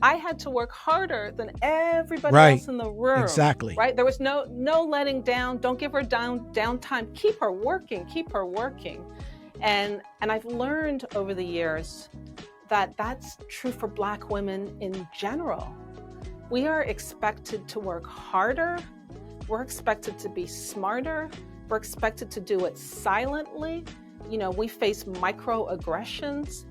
I had to work harder than everybody Right. else in the room. Exactly. Right? There was no letting down. Don't give her downtime. Keep her working. And I've learned over the years that that's true for Black women in general. We are expected to work harder. We're expected to be smarter. We're expected to do it silently. You know, we face microaggressions,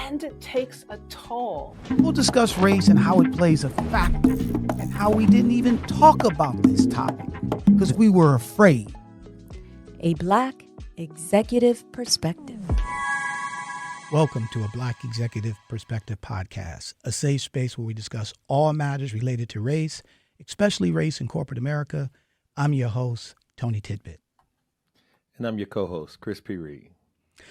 and it takes a toll. We'll discuss race and how it plays a factor, and how we didn't even talk about this topic because we were afraid. A Black Executive Perspective. Welcome to a Black Executive Perspective podcast, a safe space where we discuss all matters related to race, especially race in corporate America. I'm your host, Tony Tidbit. And I'm your co-host, Chris P. Reed.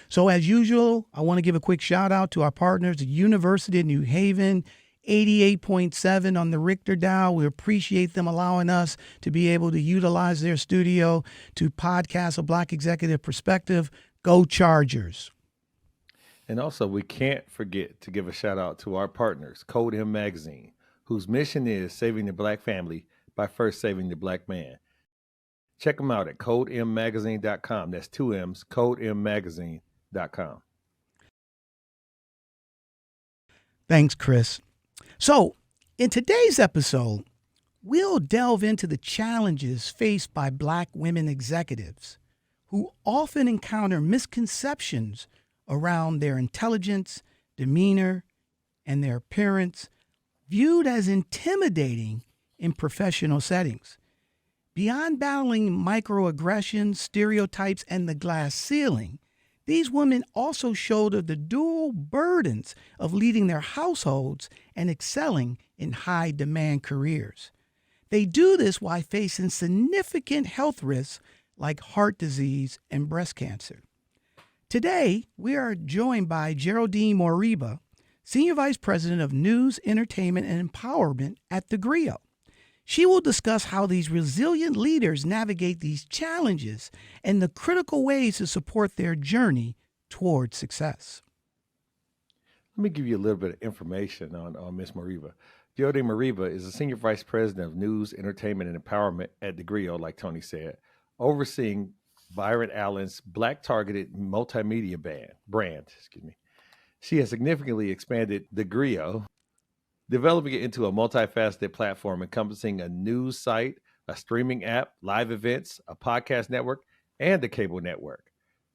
So as usual, I want to give a quick shout out to our partners, the University of New Haven, 88.7 on the Richter dial. We appreciate them allowing us to be able to utilize their studio to podcast a Black Executive Perspective. Go Chargers. And also, we can't forget to give a shout out to our partners, Code M Magazine, whose mission is saving the Black family by first saving the Black man. Check them out at codemmagazine.com. That's 2 M's, codemmagazine.com. Thanks, Chris. So, in today's episode, we'll delve into the challenges faced by Black women executives who often encounter misconceptions around their intelligence, demeanor, and their appearance, viewed as intimidating in professional settings. Beyond battling microaggressions, stereotypes, and the glass ceiling, these women also shoulder the dual burdens of leading their households and excelling in high-demand careers. They do this while facing significant health risks like heart disease and breast cancer. Today, we are joined by Geraldine Moriba, Senior Vice President of News, Entertainment, and Empowerment at the Griot. She will discuss how these resilient leaders navigate these challenges and the critical ways to support their journey toward success. Let me give you a little bit of information on Ms. Moriba. Geraldine Moriba is the Senior Vice President of News, Entertainment, and Empowerment at the Griot, like Tony said, overseeing Byron Allen's Black-targeted multimedia brand. She has significantly expanded the Griot, developing it into a multifaceted platform encompassing a news site, a streaming app, live events, a podcast network, and a cable network.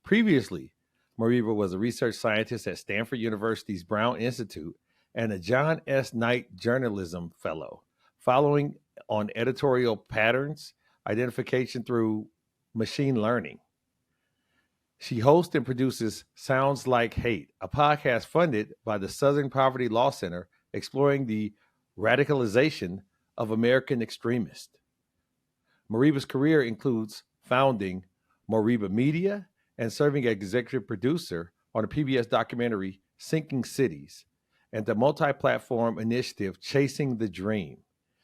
Previously, Moriba was a research scientist at Stanford University's Brown Institute and a John S. Knight Journalism Fellow, following on editorial patterns, identification through machine learning. She hosts and produces Sounds Like Hate, a podcast funded by the Southern Poverty Law Center, exploring the radicalization of American extremists. Moriba's career includes founding Moriba Media and serving as executive producer on the PBS documentary Sinking Cities and the multi-platform initiative Chasing the Dream.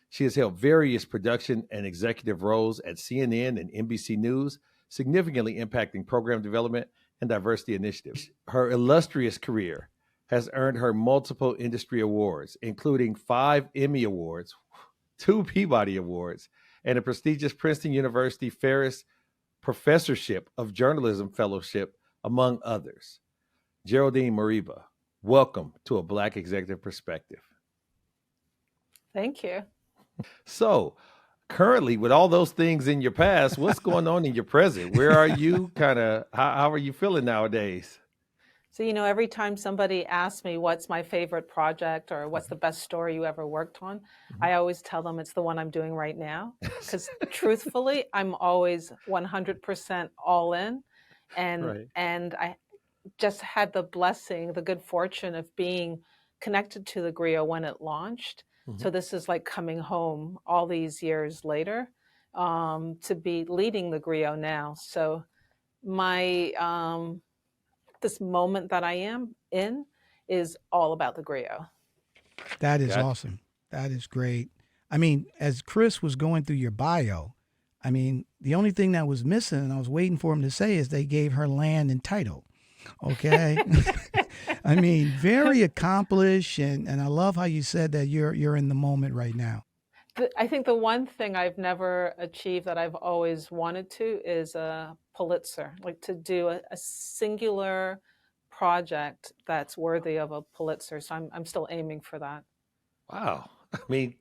She has held various production and executive roles at CNN and NBC News, significantly impacting program development and diversity initiatives. Her illustrious career has earned her multiple industry awards, including 5 Emmy Awards, 2 Peabody Awards, and a prestigious Princeton University Ferris Professorship of Journalism Fellowship, among others. Geraldine Moriba, welcome to a Black Executive Perspective. Thank you. So, currently, with all those things in your past, what's going on in your present? Where are you? How are you feeling nowadays? So, you know, every time somebody asks me what's my favorite project or what's the best story you ever worked on, I always tell them it's the one I'm doing right now. Because truthfully, I'm always 100% all in. And I just had the blessing, the good fortune of being connected to the Griot when it launched. So this is like coming home all these years later to be leading the Griot now. So my this moment that I am in is all about the Griot. That is awesome. That is great. I mean, as Chris was going through your bio, I mean, the only thing that was missing, and I was waiting for him to say, is they gave her land and title. Okay. I mean, very accomplished, and I love how you said that you're in the moment right now. I think the one thing I've never achieved that I've always wanted to is a Pulitzer, like to do a singular project that's worthy of a Pulitzer. So I'm still aiming for that. Wow. I mean,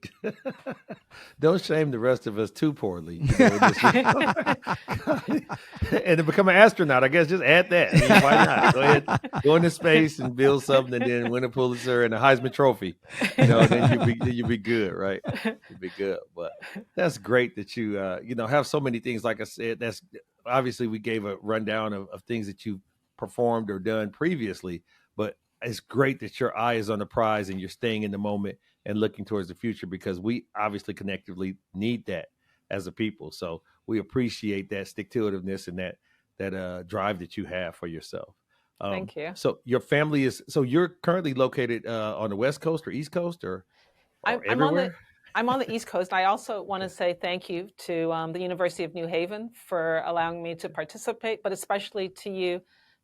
don't shame the rest of us too poorly. You know, in this regard. And to become an astronaut, I guess just add that. I mean, why not? Go ahead, go into space and build something, and then win a Pulitzer and a Heisman Trophy. You know, then you'll be good, right? You'll be good. But that's great that you have so many things. Like I said, that's obviously we gave a rundown of things that you performed or done previously, but it's great that your eye is on the prize and you're staying in the moment and looking towards the future, because we obviously collectively need that as a people. So we appreciate that stick-to-itiveness and that drive that you have for yourself. Thank you. So your family so you're currently located on the West Coast or East Coast or everywhere? I'm on the East Coast. I also want to say thank you to the University of New Haven for allowing me to participate, but especially to you,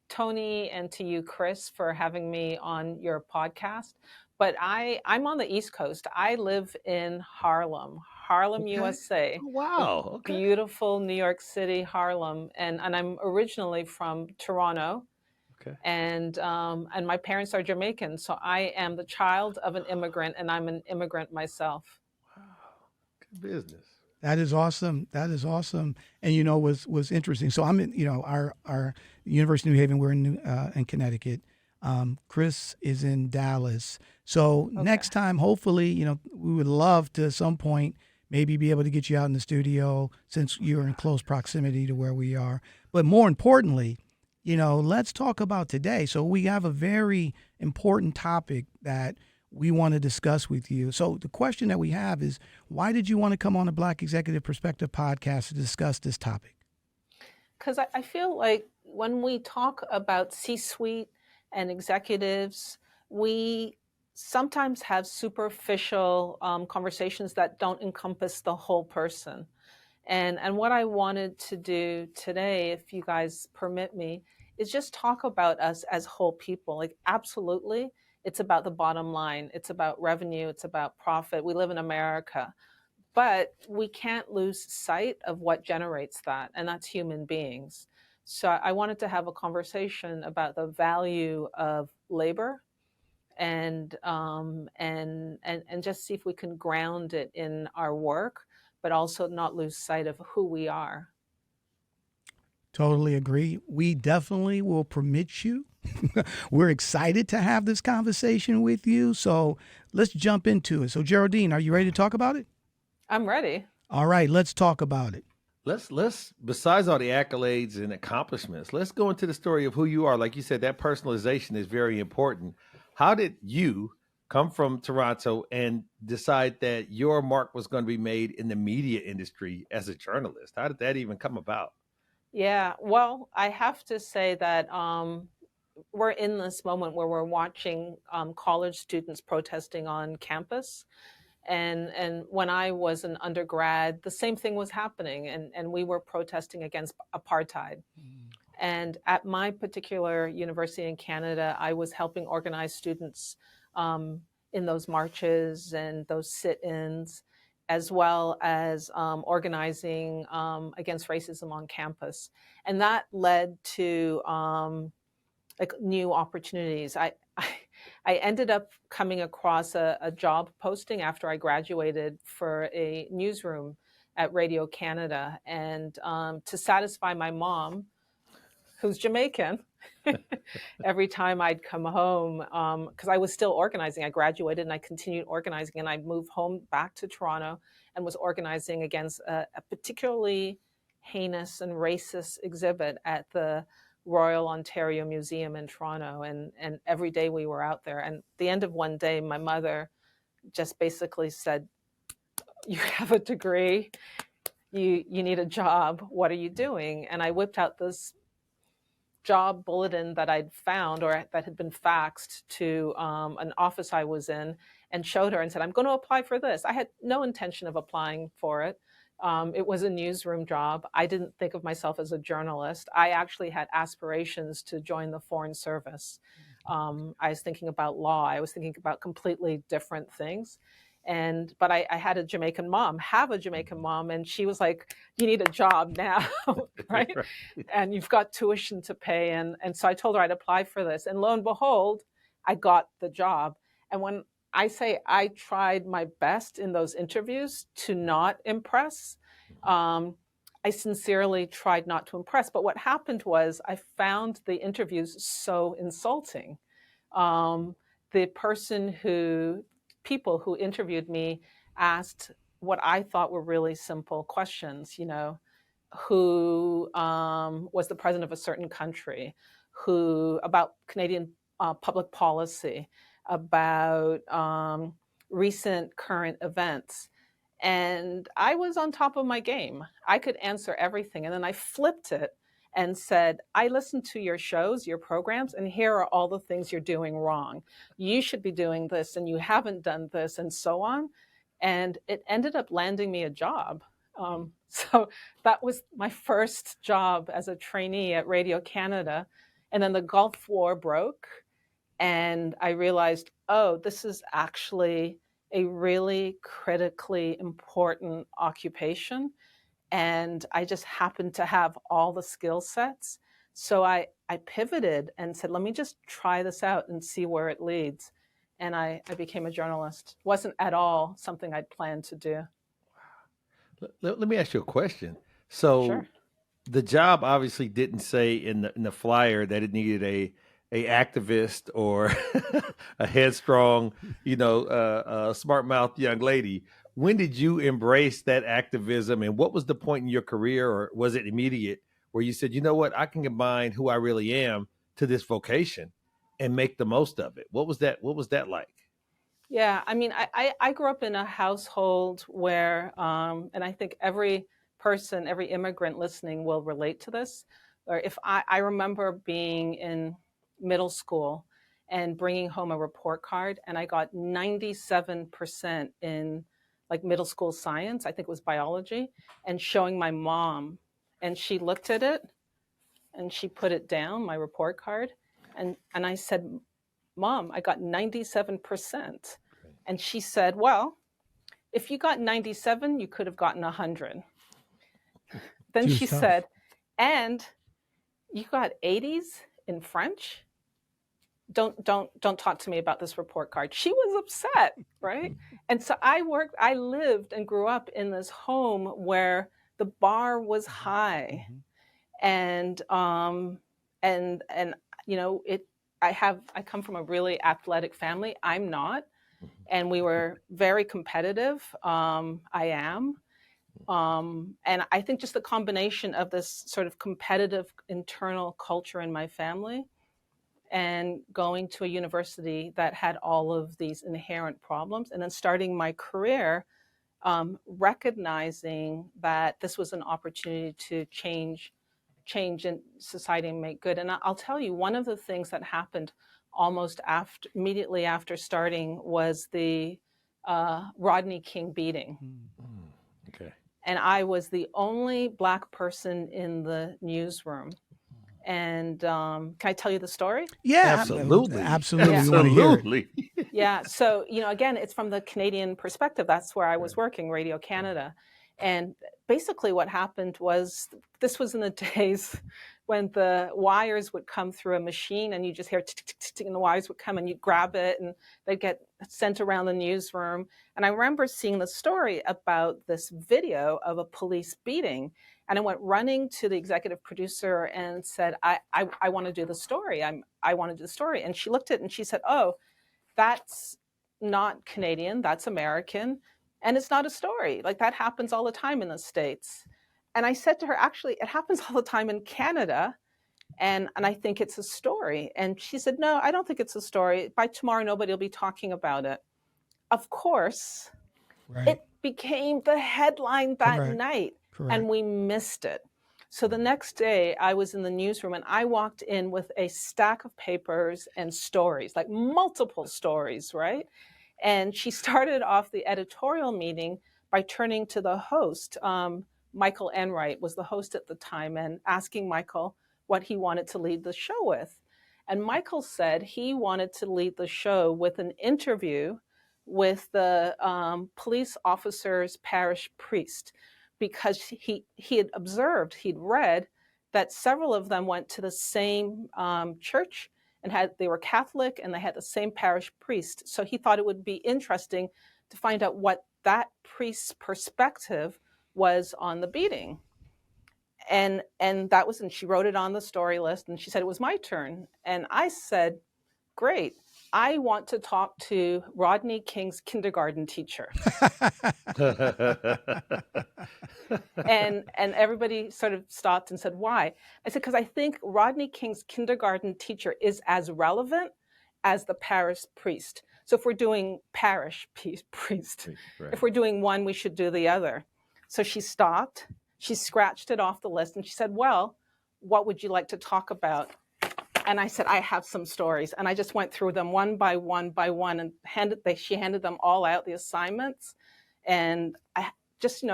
Tony, and to you, Chris, for having me on your podcast. But I'm on the East Coast. I live in Harlem, Okay. USA. Oh, wow. Okay. Beautiful New York City, Harlem. And I'm originally from Toronto. Okay. And my parents are Jamaican. So I am the child of an immigrant, and I'm an immigrant myself. Wow. Good business. That is awesome. That is awesome. And was interesting. So I'm in our University of New Haven. We're in Connecticut. Chris is in Dallas. So next time, hopefully, we would love to at some point maybe be able to get you out in the studio, since you're in close proximity to where we are. But more importantly, let's talk about today. So we have a very important topic that we want to discuss with you. So the question that we have is, why did you want to come on the Black Executive Perspective podcast to discuss this topic? Because I feel like when we talk about C-suite and executives, we sometimes have superficial conversations that don't encompass the whole person. And what I wanted to do today, if you guys permit me, is just talk about us as whole people. Like, absolutely, it's about the bottom line. It's about revenue. It's about profit. We live in America. But we can't lose sight of what generates that, and that's human beings. So I wanted to have a conversation about the value of labor, and just see if we can ground it in our work, but also not lose sight of who we are. Totally agree. We definitely will permit you. We're excited to have this conversation with you. So let's jump into it. So Geraldine, are you ready to talk about it? I'm ready. All right, let's talk about it. Let's besides all the accolades and accomplishments, let's go into the story of who you are. Like you said, that personalization is very important. How did you come from Toronto and decide that your mark was going to be made in the media industry as a journalist? How did that even come about? Yeah, well, I have to say that we're in this moment where we're watching college students protesting on campus. And when I was an undergrad, the same thing was happening, and we were protesting against apartheid. And at my particular university in Canada, I was helping organize students in those marches and those sit-ins, as well as organizing against racism on campus. And that led to new opportunities. I ended up coming across a job posting after I graduated for a newsroom at Radio Canada. And to satisfy my mom, who's Jamaican, every time I'd come home, because I was still organizing. I graduated and I continued organizing, and I moved home back to Toronto and was organizing against a particularly heinous and racist exhibit at the Royal Ontario Museum in Toronto, and every day we were out there. And at the end of one day, my mother just basically said, "You have a degree, you need a job, what are you doing?" And I whipped out this job bulletin that I'd found, or that had been faxed to an office I was in, and showed her and said, "I'm going to apply for this." I had no intention of applying for it. It was a newsroom job. I didn't think of myself as a journalist. I actually had aspirations to join the Foreign Service. I was thinking about law. I was thinking about completely different things. But I had a Jamaican mom, and she was like, you need a job now, right? Right. And you've got tuition to pay. And so I told her I'd apply for this. And lo and behold, I got the job. And when I say I tried my best in those interviews to not impress, I sincerely tried not to impress. But what happened was I found the interviews so insulting. Um, the people who interviewed me asked what I thought were really simple questions, who was the president of a certain country, who about Canadian public policy, about recent current events. And I was on top of my game. I could answer everything. And then I flipped it and said, I listened to your shows, your programs, and here are all the things you're doing wrong. You should be doing this, and you haven't done this, and so on. And it ended up landing me a job. So that was my first job as a trainee at Radio Canada. And then the Gulf War broke, and I realized, oh, this is actually a really critically important occupation. And I just happened to have all the skill sets. So I pivoted and said, let me just try this out and see where it leads. And I became a journalist. Wasn't at all something I'd planned to do. Let me ask you a question. So Sure. the job obviously didn't say in the flyer that it needed a activist or a headstrong, smart mouthed young lady. When did you embrace that activism, and what was the point in your career, or was it immediate, where you said, you know what, I can combine who I really am to this vocation and make the most of it? What was that like? Yeah, I mean, I grew up in a household where, and I think every person, every immigrant listening will relate to this. Or if I remember being in middle school and bringing home a report card, and I got 97% in like middle school science, I think it was biology, and showing my mom, and she looked at it and she put it down, my report card, and I said, Mom, I got 97%. And she said, well, if you got 97, you could have gotten 100. Then she said, and you got 80s in French? Don't talk to me about this report card. She was upset, right? And so I lived and grew up in this home where the bar was high. And I come from a really athletic family. I'm not. And we were very competitive. I am. And I think just the combination of this sort of competitive internal culture in my family and going to a university that had all of these inherent problems, and then starting my career recognizing that this was an opportunity to change in society and make good. And I'll tell you, one of the things that happened immediately after starting was the Rodney King beating. Okay. And I was the only Black person in the newsroom. And can I tell you the story? Yeah, absolutely. Absolutely. Yeah. We want to hear it. Yeah. So, again, it's from the Canadian perspective. That's where I was working, Radio Canada. And basically what happened was, this was in the days when the wires would come through a machine and you just hear tick, tick, tick, tick, and the wires would come and you'd grab it and they'd get sent around the newsroom. And I remember seeing the story about this video of a police beating. And I went running to the executive producer and said, I want to do the story. I want to do the story. And she looked at it and she said, oh, that's not Canadian, that's American. And it's not a story. Like, that happens all the time in the States. And I said to her, actually, it happens all the time in Canada. And I think it's a story. And she said, no, I don't think it's a story. By tomorrow, nobody will be talking about it. Of course, It became the headline that night. Correct. And we missed it. So the next day I was in the newsroom and I walked in with a stack of papers and stories, like multiple stories, right? And she started off the editorial meeting by turning to the host. Michael Enright was the host at the time, and asking Michael what he wanted to lead the show with. And Michael said he wanted to lead the show with an interview with the police officer's parish priest, because he had observed, he'd read that several of them went to the same church and they were Catholic and they had the same parish priest. So he thought it would be interesting to find out what that priest's perspective was on the beating. And that was, and she wrote it on the story list, and she said it was my turn. And I said, great, I want to talk to Rodney King's kindergarten teacher. And everybody sort of stopped and said, why? I said, because I think Rodney King's kindergarten teacher is as relevant as the parish priest. So if we're doing parish priest, Right. if we're doing one, we should do the other. So she stopped, she scratched it off the list, and she said, well, what would you like to talk about? And I said, I have some stories. And I just went through them one by one, and she handed them all out, the assignments. And I just,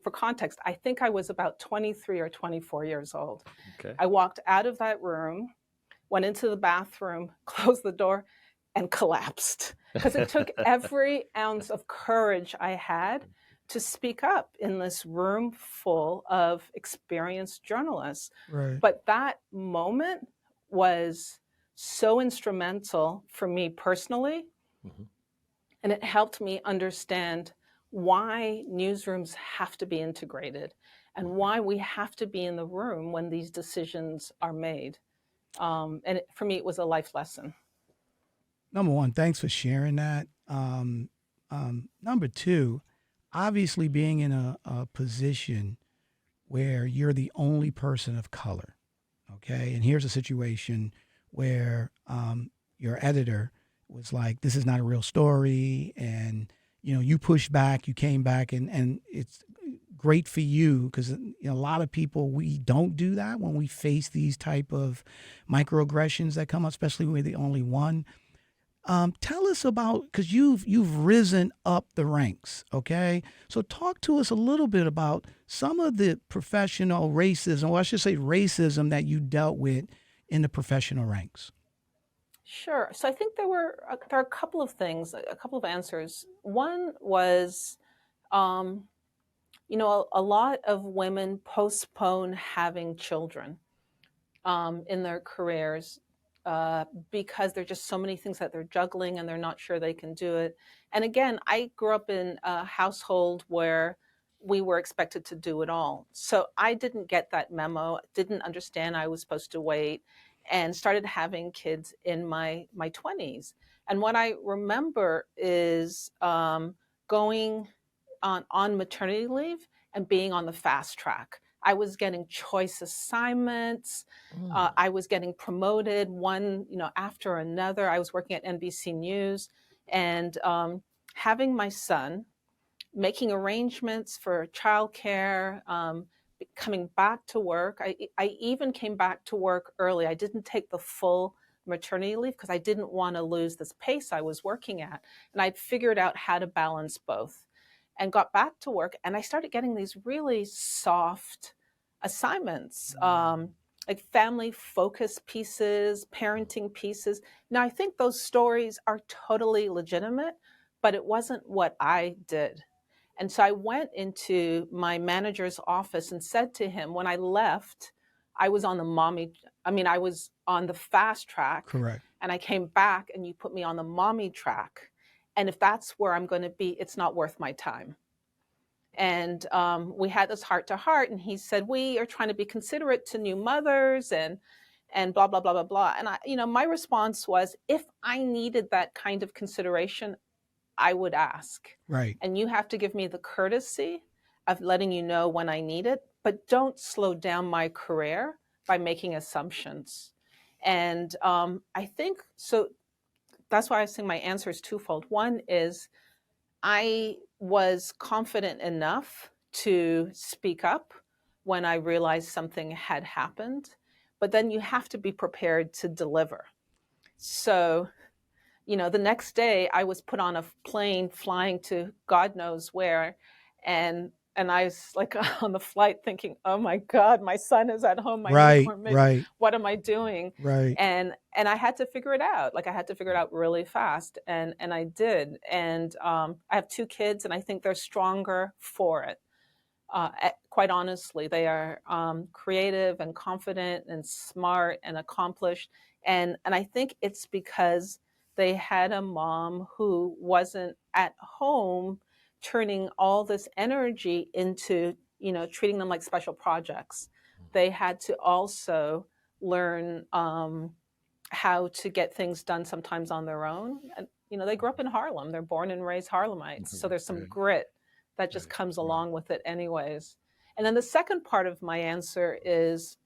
for context, I think I was about 23 or 24 years old. Okay. I walked out of that room, went into the bathroom, closed the door, and collapsed. Because it took every ounce of courage I had to speak up in this room full of experienced journalists. Right. But that moment was so instrumental for me personally. Mhm. And it helped me understand why newsrooms have to be integrated and why we have to be in the room when these decisions are made. For me, it was a life lesson. Number one, thanks for sharing that. Number two, obviously being in a position where you're the only person of color, okay? And here's a situation where your editor was like, this is not a real story, and you pushed back, you came back, and it's great for you, because a lot of people, we don't do that when we face these type of microaggressions that come up, especially when we're the only one. Tell us about, because you've risen up the ranks, okay? So talk to us a little bit about some of the professional racism, or I should say racism, that you dealt with in the professional ranks. Sure. So I think there are a couple of things, a couple of answers. One was, a lot of women postpone having children in their careers because there are just so many things that they're juggling and they're not sure they can do it. And again, I grew up in a household where we were expected to do it all. So I didn't get that memo, didn't understand I was supposed to wait, and started having kids in my 20s. And what I remember is going on maternity leave and being on the fast track. I was getting choice assignments. I was getting promoted one, after another. I was working at NBC News and having my son, making arrangements for childcare, coming back to work. I even came back to work early. I didn't take the full maternity leave because I didn't want to lose this pace I was working at. And I'd figured out how to balance both and got back to work. And I started getting these really soft assignments, like family focus pieces, parenting pieces. Now, I think those stories are totally legitimate, but it wasn't what I did. And so I went into my manager's office and said to him, when I left, I was on I was on the fast track. Correct. And I came back and you put me on the mommy track. And if that's where I'm going to be, it's not worth my time. And we had this heart to heart, and he said, we are trying to be considerate to new mothers and blah, blah, blah, blah, blah. And my response was, if I needed that kind of consideration, I would ask. Right. And you have to give me the courtesy of letting you know when I need it, but don't slow down my career by making assumptions. And I think, so that's why I think my answer is twofold. One is I was confident enough to speak up when I realized something had happened, but then you have to be prepared to deliver. So, the next day I was put on a plane flying to God knows where, and And I was like on the flight thinking, oh my God, my son is at home, my Right, newborn baby. right, What am I doing? right. And I had to figure it out. Like I had to figure it out really fast. And I did. And I have 2 kids, and I think they're stronger for it. Quite honestly, they are creative and confident and smart and accomplished. And I think it's because they had a mom who wasn't at home turning all this energy into, treating them like special projects. They had to also learn how to get things done sometimes on their own. And, they grew up in Harlem. They're born and raised Harlemites. So there's some grit that just comes along with it anyways. And then the second part of my answer is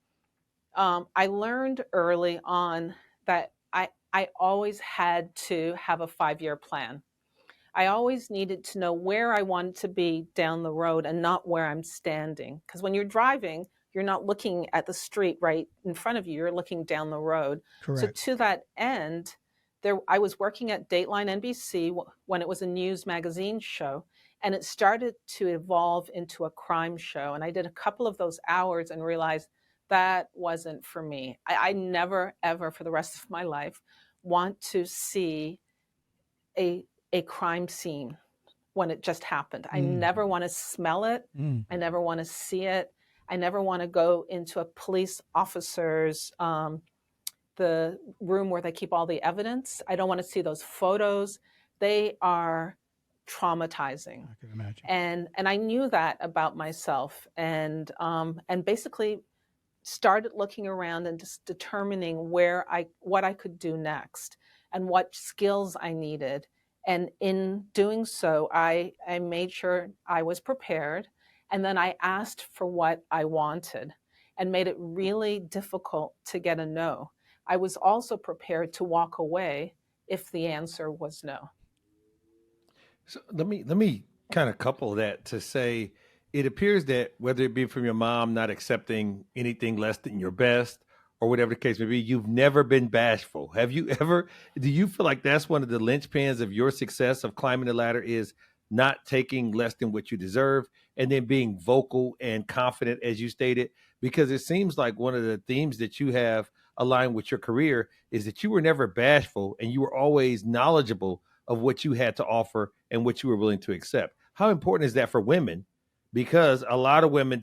I learned early on that I always had to have a 5-year plan. I always needed to know where I wanted to be down the road and not where I'm standing. Because when you're driving, you're not looking at the street right in front of you, you're looking down the road. Correct. So to that end, I was working at Dateline NBC when it was a news magazine show, and it started to evolve into a crime show. And I did a couple of those hours and realized that wasn't for me. I never, ever for the rest of my life want to see a crime scene when it just happened. I never want to smell it. I never want to see it. I never want to go into a police officer's the room where they keep all the evidence. I don't want to see those photos. They are traumatizing. I can imagine. And I knew that about myself, and basically started looking around and just determining what I could do next and what skills I needed. And in doing so, I made sure I was prepared, and then I asked for what I wanted and made it really difficult to get a no. I was also prepared to walk away if the answer was no. So let me kind of couple that to say, it appears that whether it be from your mom not accepting anything less than your best or whatever the case may be, you've never been bashful. Have you ever? Do you feel like that's one of the linchpins of your success of climbing the ladder, is not taking less than what you deserve and then being vocal and confident, as you stated? Because it seems like one of the themes that you have aligned with your career is that you were never bashful and you were always knowledgeable of what you had to offer and what you were willing to accept. How important is that for women? Because a lot of women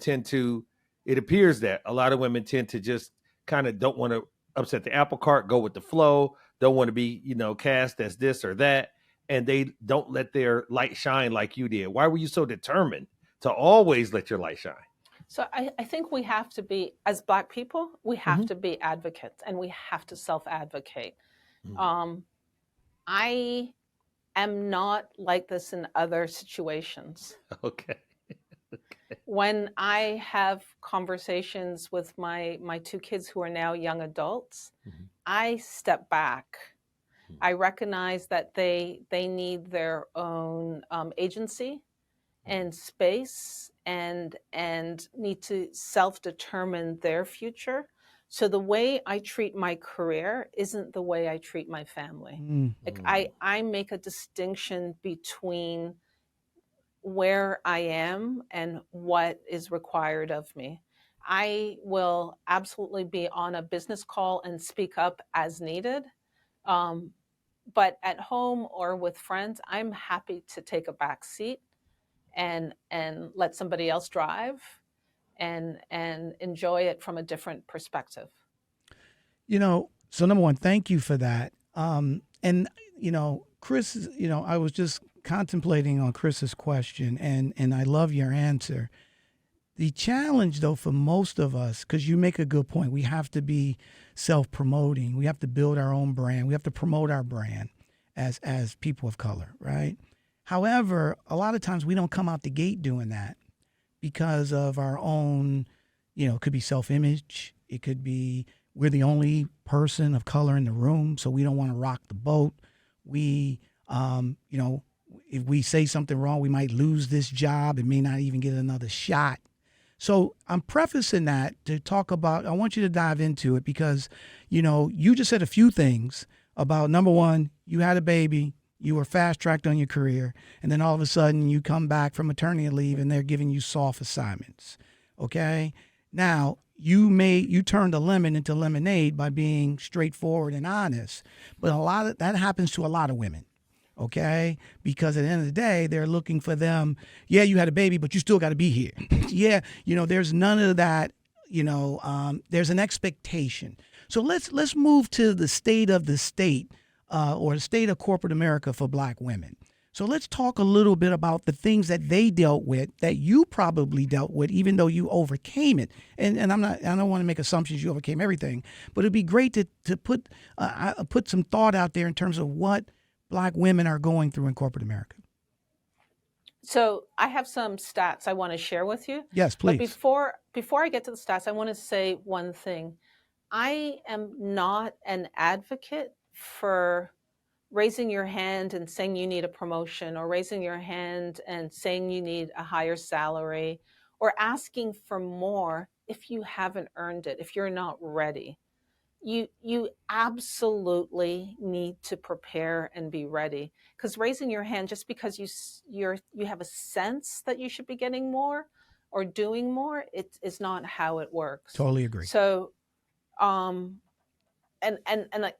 it appears that a lot of women tend to just kind of don't want to upset the apple cart, go with the flow, don't want to be, cast as this or that, and they don't let their light shine like you did. Why were you so determined to always let your light shine? So I think we have to be, as Black people, we have to be advocates, and we have to self-advocate. I am not like this in other situations. Okay. When I have conversations with my 2 kids who are now young adults, I step back. I recognize that they need their own agency and space and need to self-determine their future. So the way I treat my career isn't the way I treat my family. Like I make a distinction between where I am and what is required of me. I will absolutely be on a business call and speak up as needed. But at home or with friends, I'm happy to take a back seat and let somebody else drive and enjoy it from a different perspective. So number one, thank you for that. And Chris, I was just contemplating on Chris's question, and I love your answer. The challenge, though, for most of us, because you make a good point, we have to be self-promoting. We have to build our own brand. We have to promote our brand as people of color, right? However, a lot of times we don't come out the gate doing that because of our own, it could be self-image. It could be we're the only person of color in the room, so we don't want to rock the boat. We, if we say something wrong, we might lose this job and may not even get another shot. So I'm prefacing that to talk about, I want you to dive into it because, you just said a few things about, number one, you had a baby, you were fast-tracked on your career, and then all of a sudden you come back from maternity leave and they're giving you soft assignments, okay? Now, you turned a lemon into lemonade by being straightforward and honest, but a lot of that happens to a lot of women, okay? Because at the end of the day, they're looking for them. Yeah, you had a baby, but you still got to be here. Yeah, there's none of that. There's an expectation. So let's move to the state of the state, or the state of corporate America for Black women. So let's talk a little bit about the things that they dealt with, that you probably dealt with, even though you overcame it. And I don't want to make assumptions you overcame everything, but it'd be great to put some thought out there in terms of what Black women are going through in corporate America. So I have some stats I want to share with you. Yes, please. But before I get to the stats, I want to say one thing. I am not an advocate for raising your hand and saying you need a promotion, or raising your hand and saying you need a higher salary, or asking for more if you haven't earned it, if you're not ready. You absolutely need to prepare and be ready, because raising your hand just because you have a sense that you should be getting more or doing more, it is not how it works. Totally agree. So, and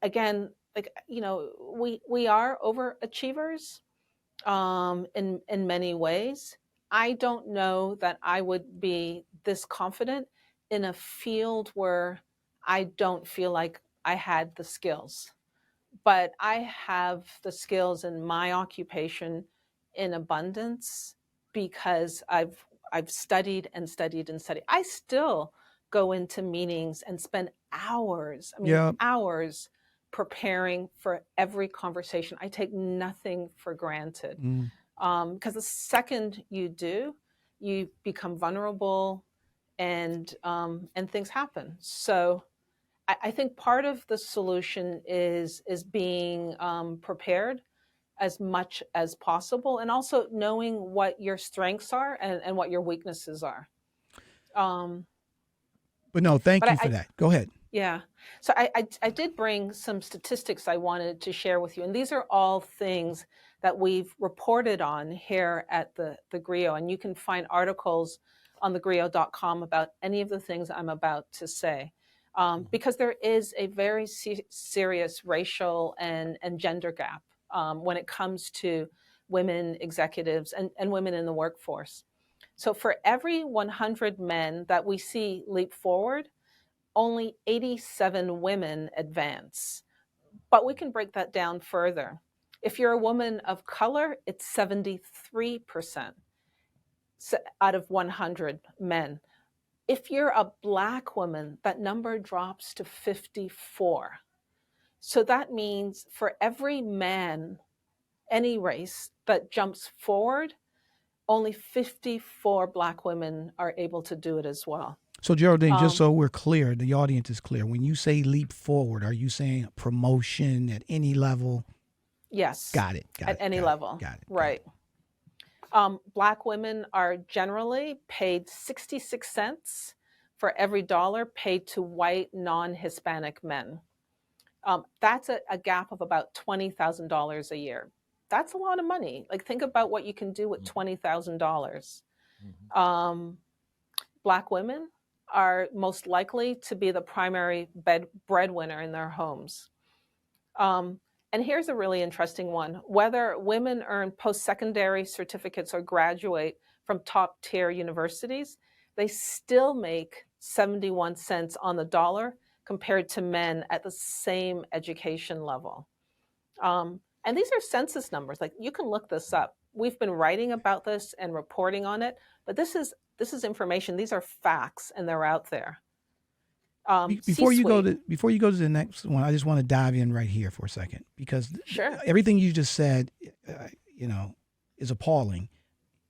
again, we are overachievers in many ways. I don't know that I would be this confident in a field where I don't feel like I had the skills, but I have the skills in my occupation in abundance, because I've studied and studied and studied. I still go into meetings and spend hours, hours preparing for every conversation. I take nothing for granted, because the second you do, you become vulnerable, and things happen. So I think part of the solution is being prepared as much as possible, and also knowing what your strengths are and what your weaknesses are. But no, thank you for that. Go ahead. Yeah. So I did bring some statistics I wanted to share with you. And these are all things that we've reported on here at the GRIO. And you can find articles on thegrio.com about any of the things I'm about to say. Because there is a very serious racial and gender gap when it comes to women executives and women in the workforce. So for every 100 men that we see leap forward, only 87 women advance. But we can break that down further. If you're a woman of color, it's 73% out of 100 men. If you're a Black woman, that number drops to 54. So that means for every man, any race, that jumps forward, only 54 Black women are able to do it as well. So Geraldine, just so we're clear, the audience is clear. When you say leap forward, are you saying promotion at any level? Yes. Got it. At any level. Got it. Right. Black women are generally paid 66 cents for every dollar paid to white non-Hispanic men. That's a gap of about $20,000 a year. That's a lot of money. Like, think about what you can do with $20,000. Black women are most likely to be the primary breadwinner in their homes. And here's a really interesting one. Whether women earn post-secondary certificates or graduate from top-tier universities, they still make 71 cents on the dollar compared to men at the same education level. And these are census numbers. Like, you can look this up. We've been writing about this and reporting on it, but this is information. These are facts, and they're out there. Before you go to the next one, I just want to dive in right here for a second, because everything you just said, is appalling.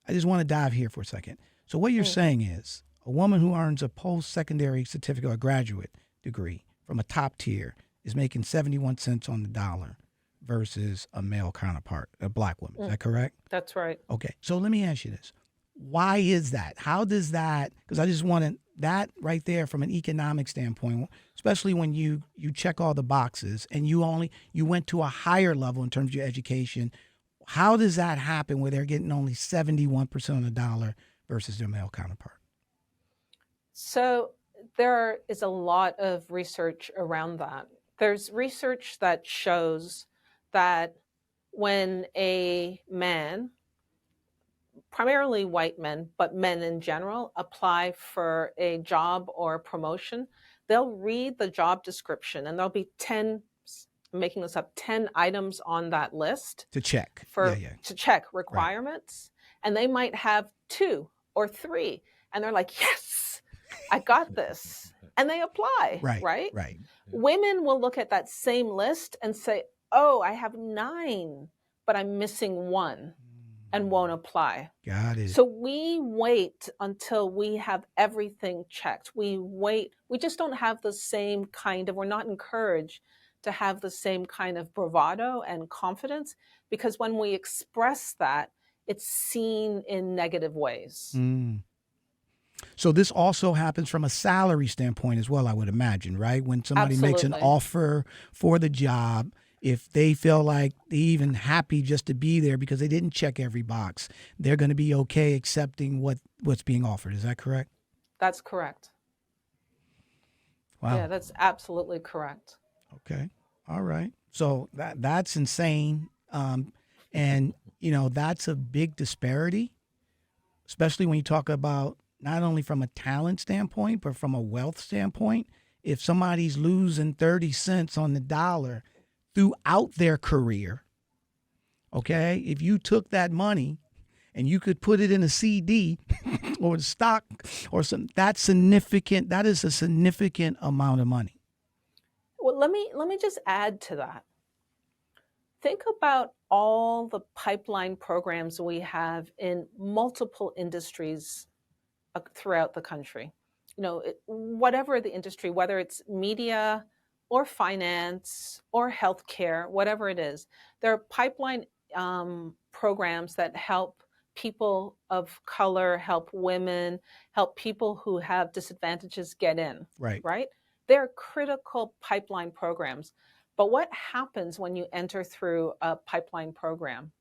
I just want to dive here for a second. So what you're saying is a woman who earns a post-secondary certificate or graduate degree from a top tier is making 71 cents on the dollar versus a male counterpart, a Black woman. Is that correct? That's right. Okay. So let me ask you this. Why is that? How does that, because I just want that right there from an economic standpoint, especially when you check all the boxes and you went to a higher level in terms of your education, how does that happen where they're getting only 71% on the dollar versus their male counterpart? So there is a lot of research around that. There's research that shows that when a man, primarily white men, but men in general, apply for a job or promotion, they'll read the job description and there'll be 10, I'm making this up, 10 items on that list To check. to check requirements. And they might have 2 or 3. And they're like, yes, I got this. And they apply, right? Women will look at that same list and say, oh, I have 9, but I'm missing 1 and won't apply. Got it. So we wait until we have everything checked. We wait. We just don't have the same kind of, we're not encouraged to have the same kind of bravado and confidence, because when we express that, it's seen in negative ways. So this also happens from a salary standpoint as well, I would imagine, right? When somebody makes an offer for the job, if they feel like they're even happy just to be there because they didn't check every box, they're going to be okay accepting what's being offered. Is that correct? That's correct. Wow. Yeah, that's absolutely correct. Okay. All right. So that's insane. And, that's a big disparity, especially when you talk about not only from a talent standpoint, but from a wealth standpoint. If somebody's losing 30 cents on the dollar throughout their career, okay, if you took that money and you could put it in a CD or the stock or something, that's significant. That is a significant amount of money. Well, let me just add to that. Think about all the pipeline programs we have in multiple industries throughout the country. Whatever the industry, whether it's media or finance or healthcare, whatever it is, there are pipeline programs that help people of color, help women, help people who have disadvantages get in. Right? They're critical pipeline programs. But what happens when you enter through a pipeline program?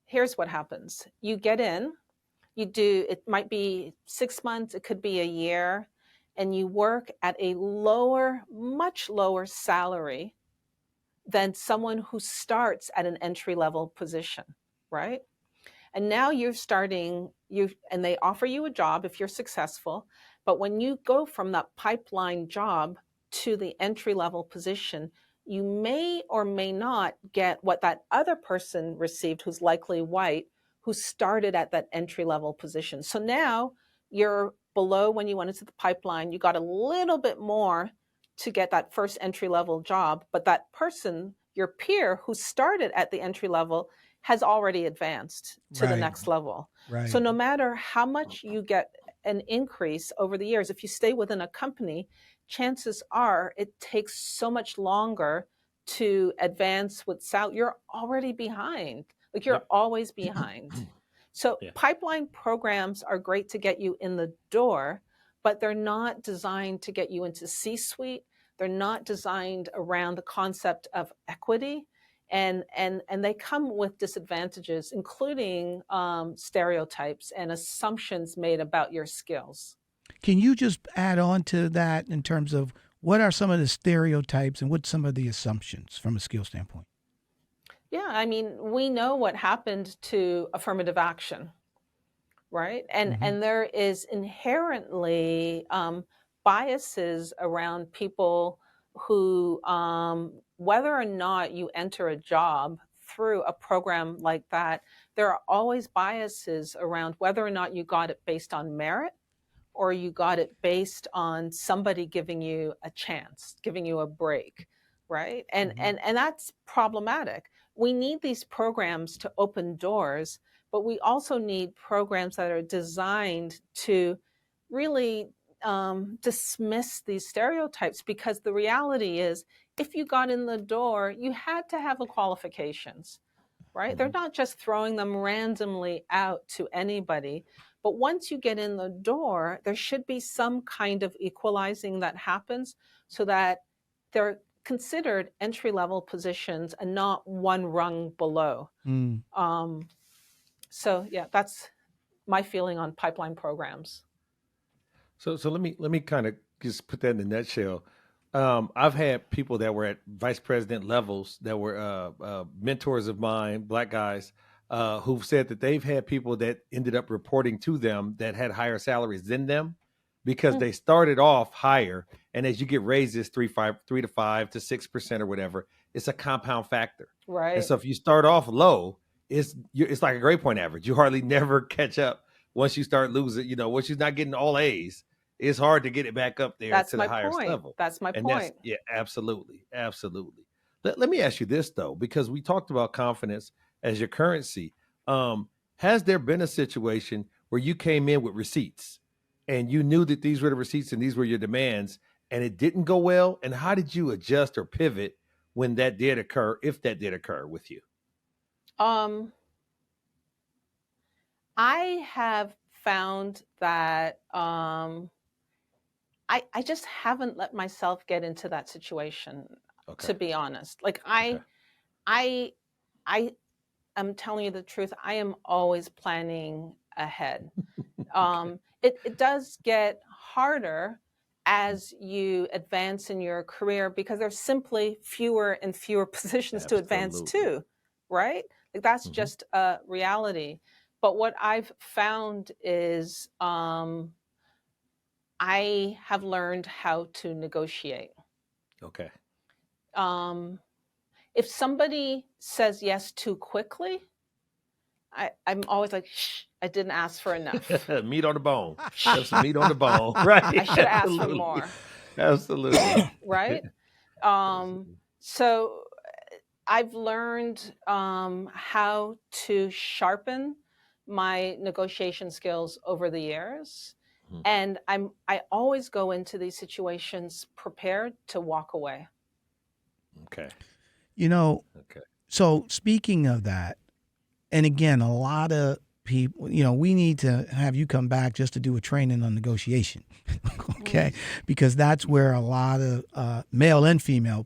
Here's what happens. You get in, it might be 6 months, it could be a year, and you work at a much lower salary than someone who starts at an entry-level position, right? And now and they offer you a job if you're successful, but when you go from that pipeline job to the entry-level position, you may or may not get what that other person received, who's likely white, who started at that entry-level position. So now you're below when you went into the pipeline. You got a little bit more to get that first entry-level job, but that person, your peer who started at the entry level, has already advanced to the next level. So no matter how much you get an increase over the years, if you stay within a company, chances are it takes so much longer to advance with salary. You're already behind. Like you're always behind. So pipeline programs are great to get you in the door, but they're not designed to get you into C-suite. They're not designed around the concept of equity. And they come with disadvantages, including stereotypes and assumptions made about your skills. Can you just add on to that in terms of what are some of the stereotypes and what's some of the assumptions from a skill standpoint? Yeah, I mean, we know what happened to affirmative action, right? And there is inherently biases around people who, whether or not you enter a job through a program like that, there are always biases around whether or not you got it based on merit or you got it based on somebody giving you a chance, giving you a break, right? And that's problematic. We need these programs to open doors, but we also need programs that are designed to really dismiss these stereotypes, because the reality is if you got in the door, you had to have the qualifications, right? Mhm. They're not just throwing them randomly out to anybody. But once you get in the door, there should be some kind of equalizing that happens so that they're considered entry-level positions and not one rung below. Mm. So yeah, that's my feeling on pipeline programs. So let me kind of just put that in a nutshell. I've had people that were at vice president levels that were mentors of mine, black guys, who've said that they've had people that ended up reporting to them that had higher salaries than them because Mm, they started off higher, and as you get raises 3 to 5 to 6% or whatever, it's a compound factor. And right. so if you start off low, it's like a grade point average. You hardly never catch up once you start losing. Once you're not getting all A's, it's hard to get it back up there That's to the my highest point. level. That's my And that's, point. yeah, absolutely. Absolutely. Let me ask you this though, because we talked about confidence as your currency. Has there been a situation where you came in with receipts and you knew that these were the receipts and these were your demands and it didn't go well? And how did you adjust or pivot when that did occur, if that did occur with you? Um, I have found that I just haven't let myself get into that situation, Okay. to be honest. Like Okay. I I am telling you the truth. I am always planning ahead. Okay. It does get harder as you advance in your career because there's simply fewer and fewer positions to advance Absolutely. to, right? Like that's Hmm. just a reality. But what I've found is I have learned how to negotiate. Okay. Um, if somebody says yes too quickly, I'm always like, shh, I didn't ask for enough. Meat on the bone. Shh, Have some meat on the bone. I Right. should have asked for Absolutely. more, Absolutely. right? Um, Absolutely. so I've learned how to sharpen my negotiation skills over the years. Mhm. And I always go into these situations prepared to walk away. Okay. You know, Okay. so speaking of that, and again, a lot of people, we need to have you come back just to do a training on negotiation, okay? Because that's where a lot of male and female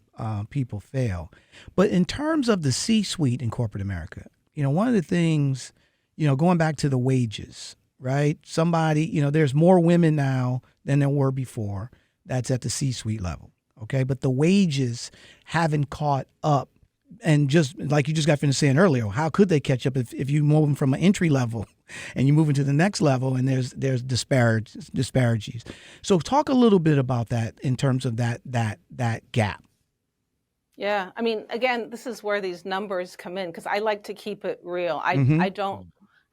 people fail. But in terms of the C-suite in corporate America, one of the things, going back to the wages, right? Somebody, there's more women now than there were before. That's at the C-suite level, okay? But the wages haven't caught up. And just like you just got finished saying earlier, how could they catch up if you move them from an entry level and you move into the next level and there's disparities. So talk a little bit about that in terms of that gap. Yeah, I mean, again, this is where these numbers come in because I like to keep it real. Mm-hmm.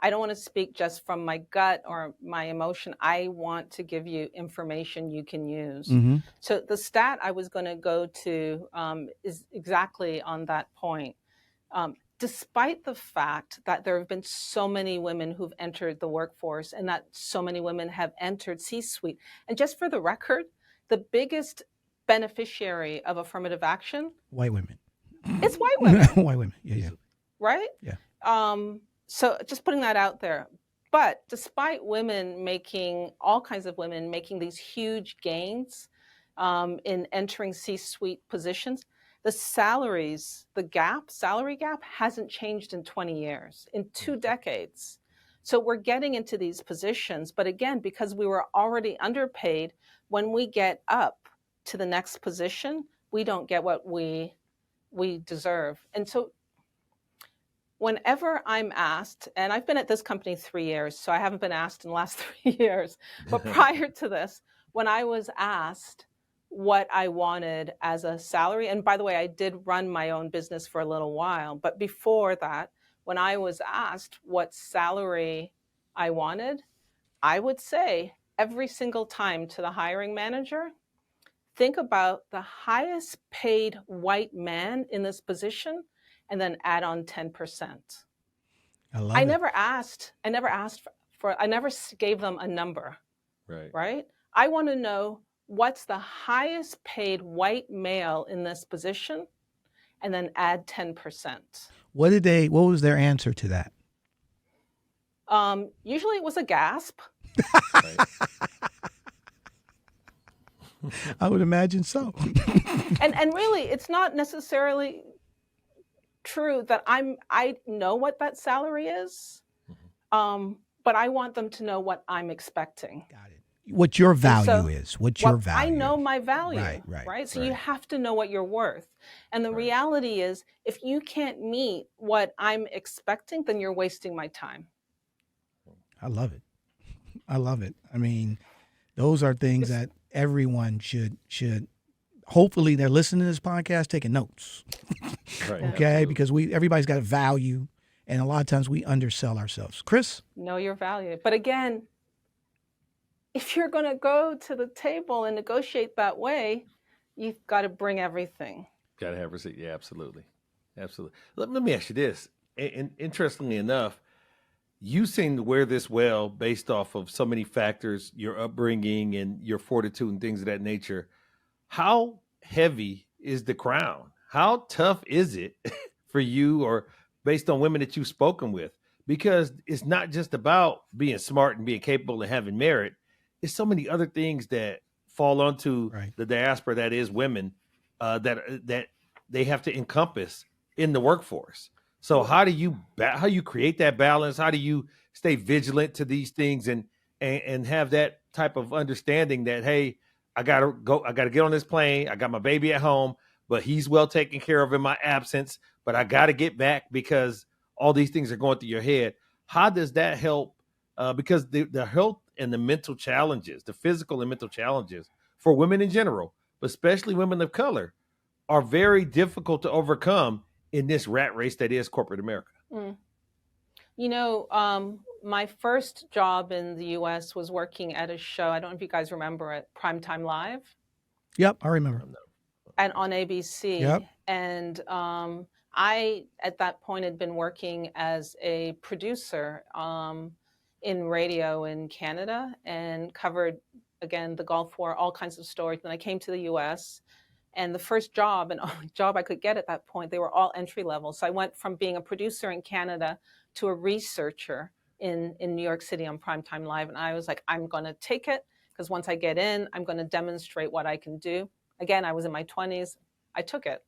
I don't want to speak just from my gut or my emotion. I want to give you information you can use. Mm-hmm. So the stat I was going to go to is exactly on that point. Despite the fact that there have been so many women who've entered the workforce and that so many women have entered C-suite, and just for the record, the biggest beneficiary of affirmative action White women. is white women, White women. Yeah. right? Yeah. So just putting that out there. But despite all kinds of women making these huge gains in entering C-suite positions, the salary gap hasn't changed in 20 years, in 2 decades. So we're getting into these positions, but again, because we were already underpaid, when we get up to the next position, we don't get what we deserve. And so whenever I'm asked, and I've been at this company 3 years, so I haven't been asked in the last 3 years, but prior to this, when I was asked what I wanted as a salary, and by the way, I did run my own business for a little while, but before that, when I was asked what salary I wanted, I would say every single time to the hiring manager, think about the highest paid white man in this position and then add on 10%. I love it. I never gave them a number, Right. right? I want to know what's the highest paid white male in this position and then add 10%. What was their answer to that? Usually it was a gasp. Right. I would imagine so. And really, it's not necessarily true that I know what that salary is, but I want them to know what I'm expecting. Got it. What your value so is. What's your value? I know my value, Right. So you have to know what you're worth. And the Right. reality is, if you can't meet what I'm expecting, then you're wasting my time. I love it. I love it. I mean, those are things that everyone should hopefully they're listening to this podcast taking notes. Right. Okay? Absolutely. Because everybody's got a value, and a lot of times we undersell ourselves. Chris? Know your value. But again, if you're going to go to the table and negotiate that way, you've got to bring everything. Got to have receipt. Yeah, absolutely. Absolutely. Let me ask you this. And interestingly enough, you seem to wear this well based off of so many factors, your upbringing and your fortitude and things of that nature. How heavy is the crown? How tough is it for you, or based on women that you've spoken with? Because it's not just about being smart and being capable and having merit. It's so many other things that fall onto the diaspora, that is women, that they have to encompass in the workforce. So how do you create that balance? How do you stay vigilant to these things and have that type of understanding that, hey, I gotta get on this plane. I got my baby at home, but he's well taken care of in my absence. But I got to get back because all these things are going through your head. How does that help? Because the health and the mental challenges, the physical and mental challenges for women in general, but especially women of color, are very difficult to overcome in this rat race that is corporate America. You know, my first job in the U.S. was working at a show. I don't know if you guys remember it, Primetime Live. Yep, I remember. And on ABC. Yep. And I, at that point, had been working as a producer in radio in Canada and covered, again, the Gulf War, all kinds of stories. Then I came to the U.S. And the first job and only job I could get at that point, they were all entry level. So I went from being a producer in Canada to a researcher in New York City on Primetime Live. And I was like, I'm going to take it, because once I get in, I'm going to demonstrate what I can do. Again, I was in my 20s. I took it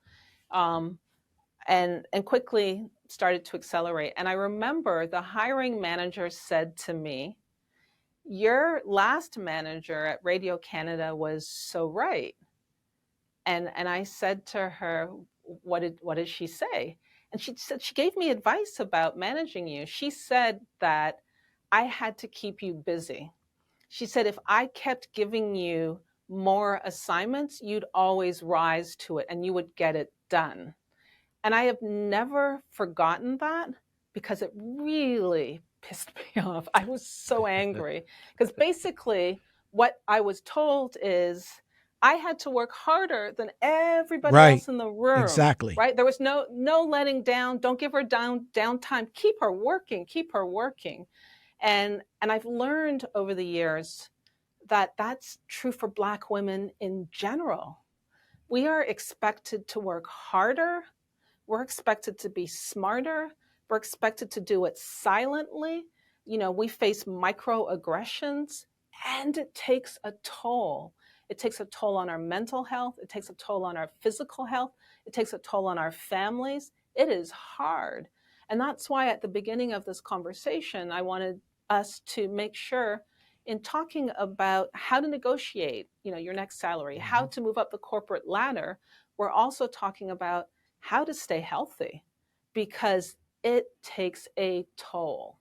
and quickly started to accelerate. And I remember the hiring manager said to me, your last manager at Radio Canada was so right. And I said to her, what did she say? And she said, she gave me advice about managing you. She said that I had to keep you busy. She said, if I kept giving you more assignments, you'd always rise to it and you would get it done. And I have never forgotten that, because it really pissed me off. I was so angry, because basically what I was told is I had to work harder than everybody else in the room. Exactly. Right? There was no letting down. Don't give her downtime. Keep her working. And I've learned over the years that that's true for Black women in general. We are expected to work harder. We're expected to be smarter. We're expected to do it silently. You know, we face microaggressions, and it takes a toll. It takes a toll on our mental health. It takes a toll on our physical health. It takes a toll on our families. It is hard. And that's why at the beginning of this conversation, I wanted us to make sure, in talking about how to negotiate, you know, your next salary, how to move up the corporate ladder, we're also talking about how to stay healthy, because it takes a toll.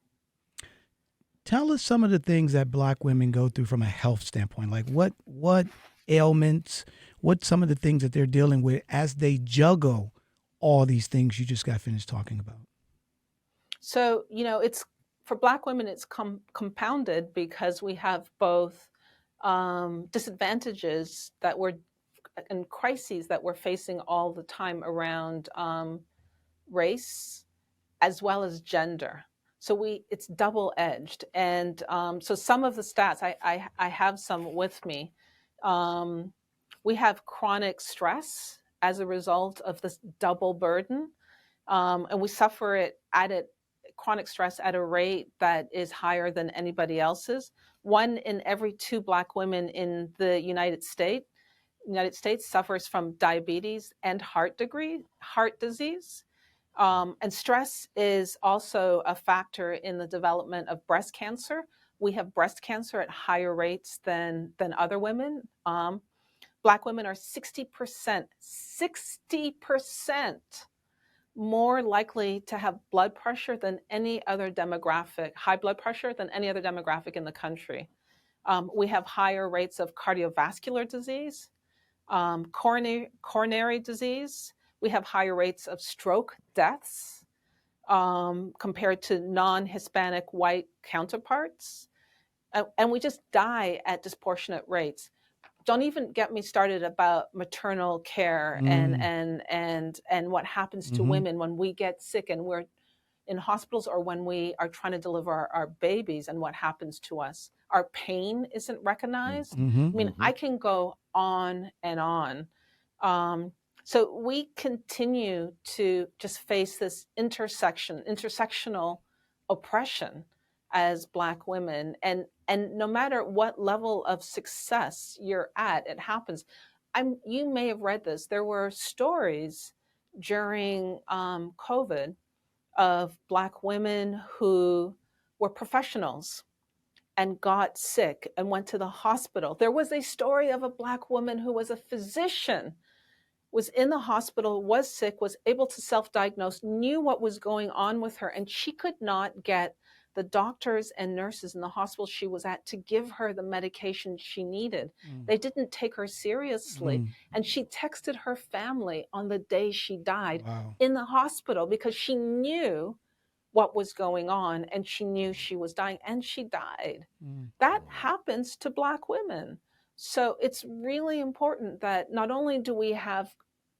Tell us some of the things that Black women go through from a health standpoint. Like what ailments, what some of the things that they're dealing with as they juggle all these things you just got finished talking about. So, you know, it's for Black women, it's compounded, because we have both disadvantages that we're and crises that we're facing all the time around race as well as gender. So it's double-edged. And so some of the stats, I have some with me. We have chronic stress as a result of this double burden. and we suffer chronic stress at a rate that is higher than anybody else's. 1 in every 2 Black women in the United States suffers from diabetes and heart disease. And stress is also a factor in the development of breast cancer. We have breast cancer at higher rates than other women. Black women are 60% more likely to have blood pressure than any other demographic, high blood pressure than any other demographic in the country. We have higher rates of cardiovascular disease, coronary disease. We have higher rates of stroke deaths compared to non-Hispanic white counterparts. And we just die at disproportionate rates. Don't even get me started about maternal care and what happens to women when we get sick and we're in hospitals, or when we are trying to deliver our babies, and what happens to us. Our pain isn't recognized. I mean, I can go on and on. So we continue to just face this intersectional oppression as Black women, and no matter what level of success you're at, it happens. You may have read this. There were stories during COVID of Black women who were professionals and got sick and went to the hospital. There was a story of a Black woman who was a physician, was in the hospital, was sick, was able to self-diagnose, knew what was going on with her, and she could not get the doctors and nurses in the hospital she was at to give her the medication she needed. They didn't take her seriously. And she texted her family on the day she died in the hospital because she knew what was going on and she knew she was dying, and she died. That happens to Black women. So it's really important that not only do we have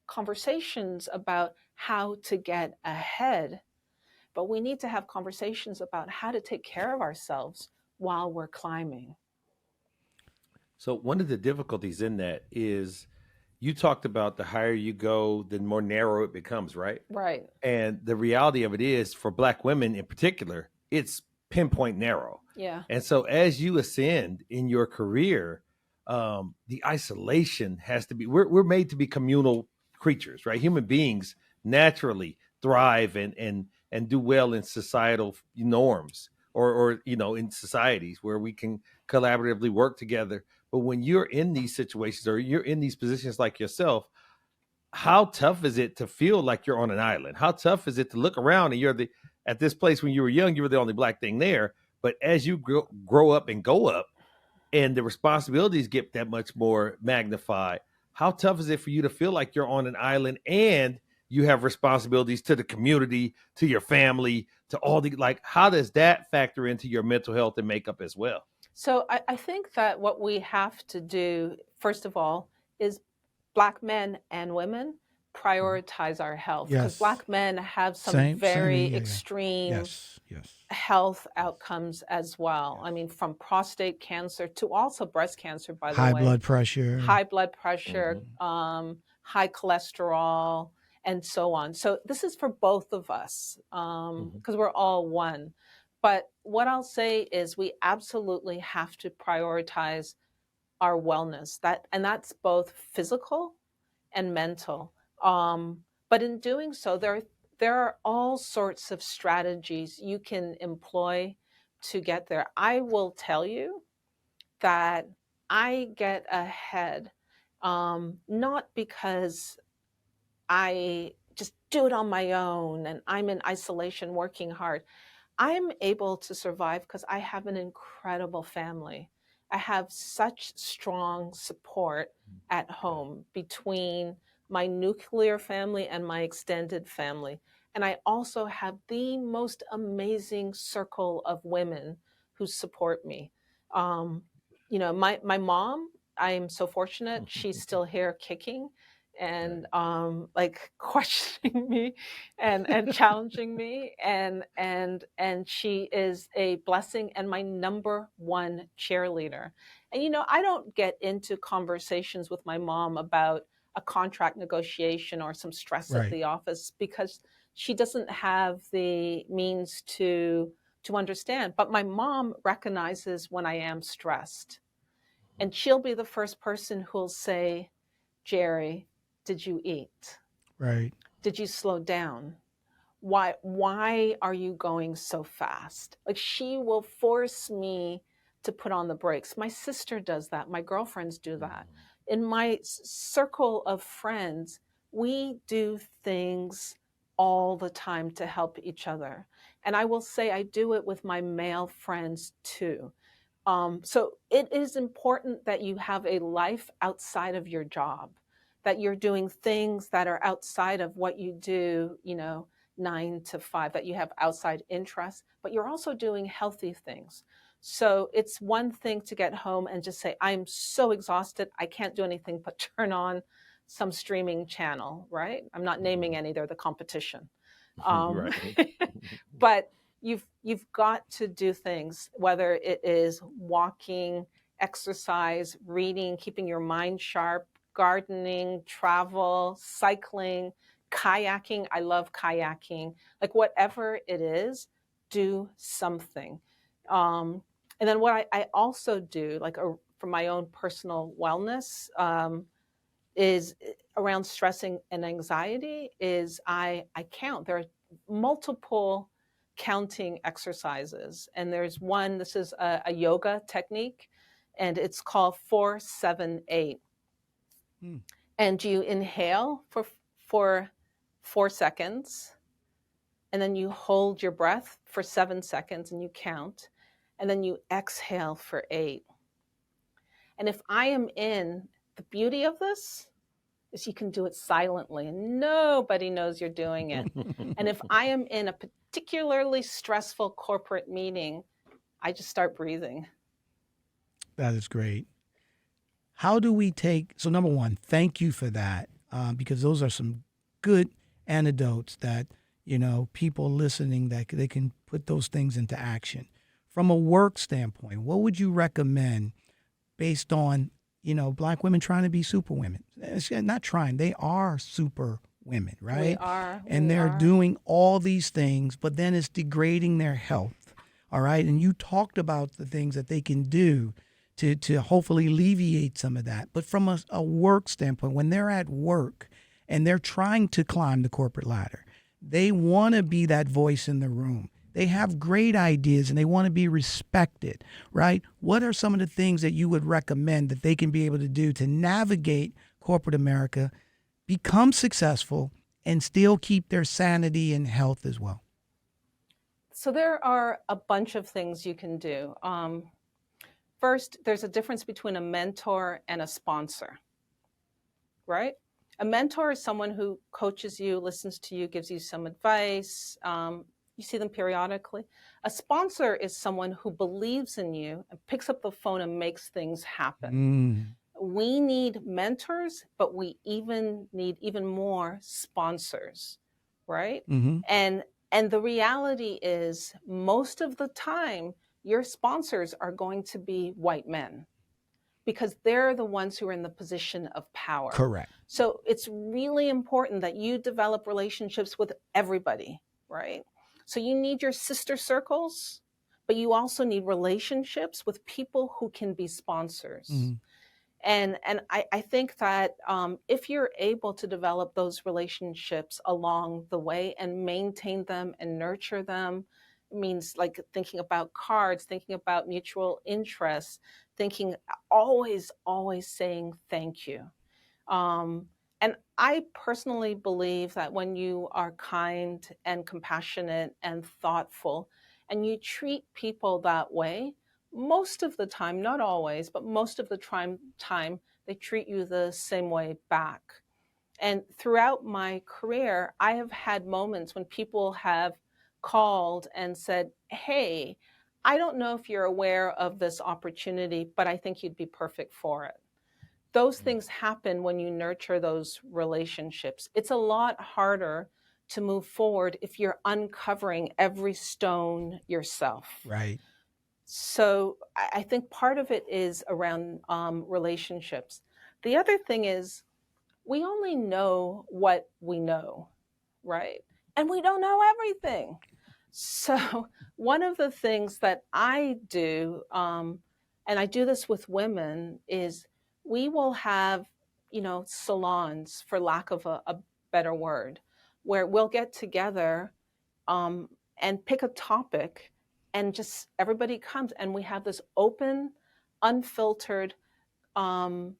conversations about how to get ahead, but we need to have conversations about how to take care of ourselves while we're climbing. So one of the difficulties in that is you talked about the higher you go, the more narrow it becomes, right? Right. And the reality of it is, for Black women in particular, it's pinpoint narrow. Yeah. And so as you ascend in your career, the isolation has to be, we're made to be communal creatures, right? Human beings naturally thrive and do well in societal norms or in societies where we can collaboratively work together. But when you're in these situations or you're in these positions like yourself, how tough is it to feel like you're on an island? How tough is it to look around and at this place when you were young, you were the only Black thing there. But as you grow up and go up and the responsibilities get that much more magnified, how tough is it for you to feel like you're on an island and you have responsibilities to the community, to your family, to all how does that factor into your mental health and makeup as well? So I think that what we have to do, first of all, is Black men and women prioritize our health. Because Black men have some very extreme health outcomes as well. I mean, from prostate cancer to also breast cancer, by the way. High blood pressure, high cholesterol, and so on. So this is for both of us because we're all one. But what I'll say is we absolutely have to prioritize our wellness. That's both physical and mental. But in doing so, there are all sorts of strategies you can employ to get there. I will tell you that I get ahead, not because I just do it on my own and I'm in isolation working hard. I'm able to survive because I have an incredible family. I have such strong support at home between my nuclear family and my extended family. And I also have the most amazing circle of women who support me. My mom, I am so fortunate. She's still here kicking and questioning me and challenging me. And she is a blessing and my number one cheerleader. And, I don't get into conversations with my mom about a contract negotiation or some stress at the office because she doesn't have the means to understand. But my mom recognizes when I am stressed, and she'll be the first person who'll say, Jerry, did you eat? Right. Did you slow down? Why are you going so fast? Like, she will force me to put on the brakes. My sister does that. My girlfriends do that. In my circle of friends, we do things all the time to help each other. And I will say I do it with my male friends too. So it is important that you have a life outside of your job, that you're doing things that are outside of what you do, 9 to 5, that you have outside interests, but you're also doing healthy things. So it's one thing to get home and just say, I'm so exhausted, I can't do anything but turn on some streaming channel, right? I'm not naming any, they're the competition. Right. But you've got to do things, whether it is walking, exercise, reading, keeping your mind sharp, gardening, travel, cycling, kayaking. I love kayaking. Like, whatever it is, do something. And then what I also do, like for my own personal wellness, is around stressing and anxiety, is I count. There are multiple counting exercises. And there's one, this is a yoga technique, and it's called 4-7-8. And you inhale for 4 seconds, and then you hold your breath for 7 seconds and you count, and then you exhale for 8. And if I am in, the beauty of this is you can do it silently and nobody knows you're doing it. And if I am in a particularly stressful corporate meeting, I just start breathing. That is great. How do we take, so number one, thank you for that, because those are some good anecdotes that, people listening, that they can put those things into action. From a work standpoint, what would you recommend based on, Black women trying to be super women? It's not trying, they are super women, right? We are. And they're doing all these things, but then it's degrading their health, all right? And you talked about the things that they can do to hopefully alleviate some of that. But from a work standpoint, when they're at work and they're trying to climb the corporate ladder, they want to be that voice in the room. They have great ideas and they want to be respected, right? What are some of the things that you would recommend that they can be able to do to navigate corporate America, become successful, and still keep their sanity and health as well? So there are a bunch of things you can do. First, there's a difference between a mentor and a sponsor, right? A mentor is someone who coaches you, listens to you, gives you some advice. You see them periodically. A sponsor is someone who believes in you and picks up the phone and makes things happen. We need mentors, but we need even more sponsors, right? And the reality is, most of the time, your sponsors are going to be white men, because they're the ones who are in the position of power. Correct. So it's really important that you develop relationships with everybody, right? So you need your sister circles, but you also need relationships with people who can be sponsors. And I think that if you're able to develop those relationships along the way and maintain them and nurture them, it means like thinking about cards, thinking about mutual interests, thinking always saying thank you. And I personally believe that when you are kind and compassionate and thoughtful, and you treat people that way, most of the time, not always, but most of the time, they treat you the same way back. And throughout my career, I have had moments when people have called and said, hey, I don't know if you're aware of this opportunity, but I think you'd be perfect for it. Those things happen when you nurture those relationships. It's a lot harder to move forward if you're uncovering every stone yourself. Right. So I think part of it is around relationships. The other thing is, we only know what we know, right? and we don't know everything. So one of the things that I do, and I do this with women, is we will have, salons, for lack of a better word, where we'll get together um, and pick a topic, and just everybody comes and we have this open, unfiltered um,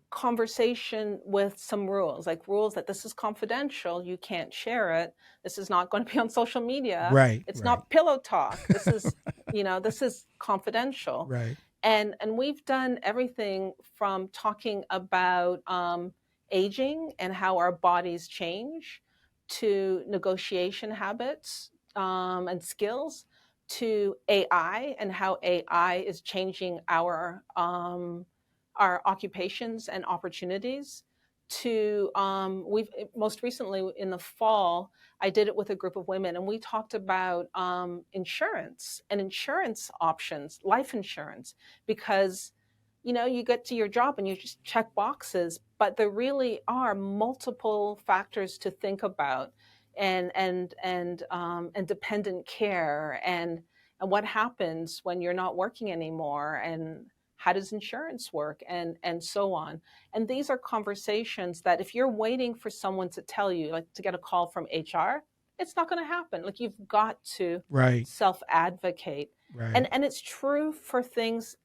conversation with some rules, like rules that this is confidential, you can't share it, this is not going to be on social media, Right. it's Right. not pillow talk, this is this is confidential. Right. And we've done everything from talking about aging and how our bodies change, to negotiation habits and skills, to AI and how AI is changing our occupations and opportunities, to we've most recently in the fall, I did it with a group of women, and we talked about insurance and insurance options, life insurance, because you get to your job and you just check boxes, but there really are multiple factors to think about, and dependent care, and what happens when you're not working anymore, and how does insurance work, and so on. And these are conversations that if you're waiting for someone to tell you, like to get a call from HR, it's not going to happen. Like, you've got to Right. self-advocate. Right. And it's true for things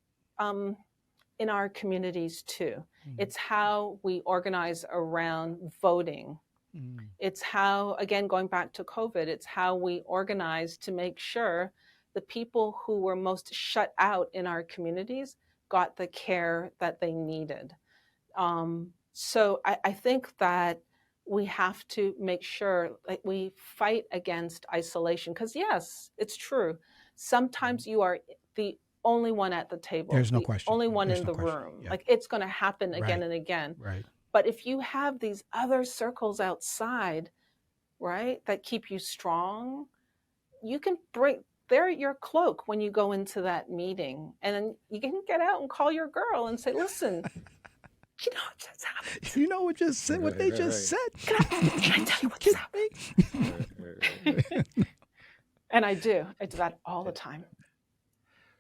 in our communities too. It's how we organize around voting. It's how, again, going back to COVID, it's how we organize to make sure the people who were most shut out in our communities got the care that they needed. So I think that we have to make sure that we fight against isolation, because yes, it's true. Sometimes you are the only one at the table. There's no the question. only one There's in no the question. room. Yeah. Like, it's going to happen again Right. and again. Right. But if you have these other circles outside, right, that keep you strong, you can they're your cloak when you go into that meeting. And then you can get out and call your girl and say, listen, what just happened? You know what they just said? Can I tell you what's happening? And I do that all the time.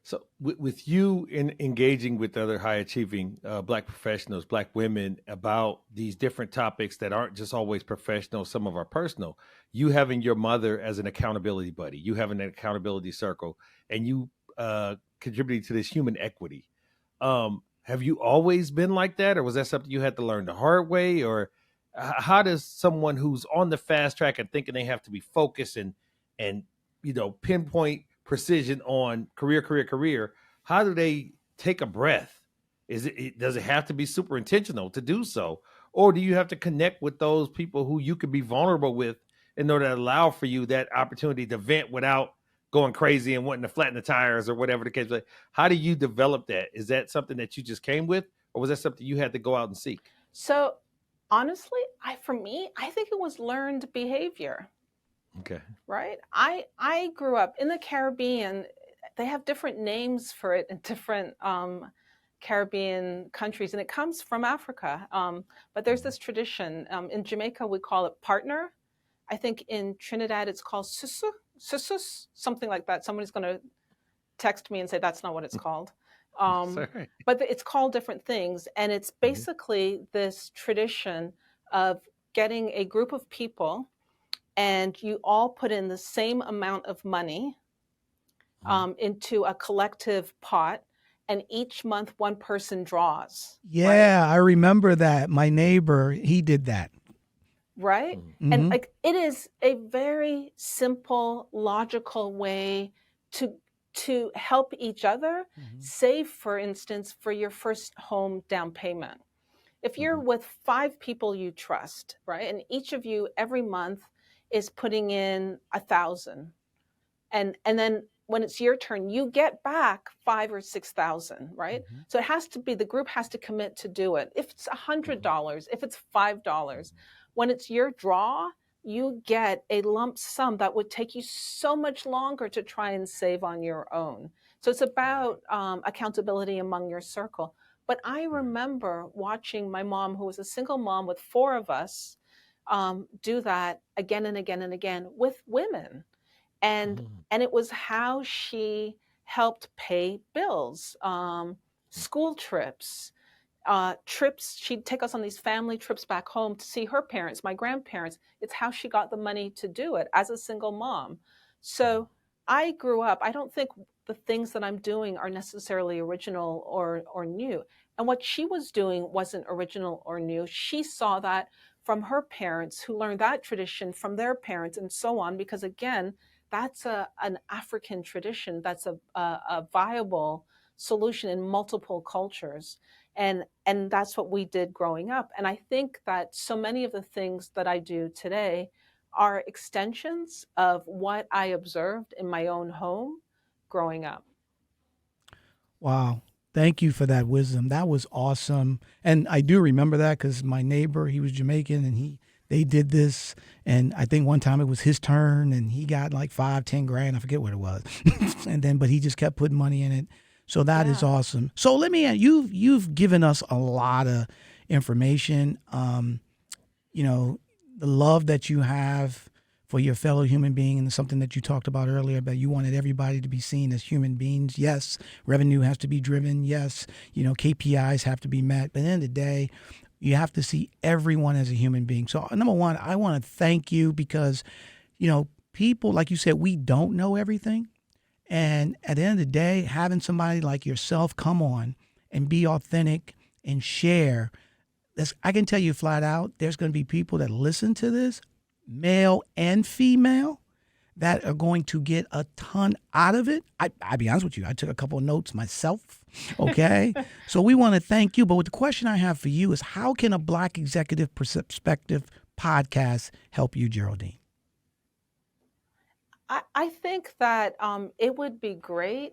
So with you in engaging with other high achieving Black professionals, Black women, about these different topics that aren't just always professional, some of are personal, you having your mother as an accountability buddy, you having an accountability circle, and you contributing to this human equity. Have you always been like that, or was that something you had to learn the hard way? Or how does someone who's on the fast track and thinking they have to be focused and pinpoint precision on career, how do they take a breath? Does it have to be super intentional to do so, or do you have to connect with those people who you could be vulnerable with in order to allow for you that opportunity to vent without going crazy and wanting to flatten the tires or whatever the case? How do you develop that? Is that something that you just came with, or was that something you had to go out and seek? So honestly, for me, I think it was learned behavior. Okay. Right. I grew up in the Caribbean. They have different names for it in different Caribbean countries, and it comes from Africa. But there's this tradition. In Jamaica, we call it partner. I think in Trinidad, it's called susus, something like that. Somebody's going to text me and say that's not what it's called. Sorry. But it's called different things. And it's basically this tradition of getting a group of people, and you all put in the same amount of money into a collective pot, and each month one person draws. Yeah, right? I remember that. My neighbor, he did that. Right? Mhm. And like, it is a very simple, logical way to help each other save, for instance, for your first home down payment. If you're with 5 people you trust, right, and each of you every month is putting in 1,000, and then when it's your turn, you get back 5,000 or 6,000, right? So it has to be, the group has to commit to do it. If it's $100, if it's $5, when it's your draw, you get a lump sum that would take you so much longer to try and save on your own. So it's about accountability among your circle. But I remember watching my mom, who was a single mom with 4 of us. do that again and again and again with women. And and it was how she helped pay bills, school trips, trips. She'd take us on these family trips back home to see her parents, my grandparents. It's how she got the money to do it as a single mom. So I grew up, I don't think the things that I'm doing are necessarily original or new. And what she was doing wasn't original or new. She saw that from her parents, who learned that tradition from their parents, and so on, because again, that's an African tradition, that's a viable solution in multiple cultures. And that's what we did growing up. And I think that so many of the things that I do today are extensions of what I observed in my own home growing up. Wow. Thank you for that wisdom. That was awesome. And I do remember that because my neighbor, he was Jamaican, and they did this. And I think one time it was his turn and he got like 5-10 grand. I forget what it was. But he just kept putting money in it. So that is awesome. So let me ask you, you've given us a lot of information. The love that you have for your fellow human being, and something that you talked about earlier, but you wanted everybody to be seen as human beings. Yes, revenue has to be driven. Yes, KPIs have to be met. But at the end of the day, you have to see everyone as a human being. So number one, I want to thank you because, people, like you said, we don't know everything. And at the end of the day, having somebody like yourself come on and be authentic and share, I can tell you flat out, there's going to be people that listen to this, male and female, that are going to get a ton out of it. I'll be honest with you, I took a couple of notes myself, okay? So we want to thank you. But the question I have for you is, how can a Black Executive Perspective podcast help you, Geraldine? I think that it would be great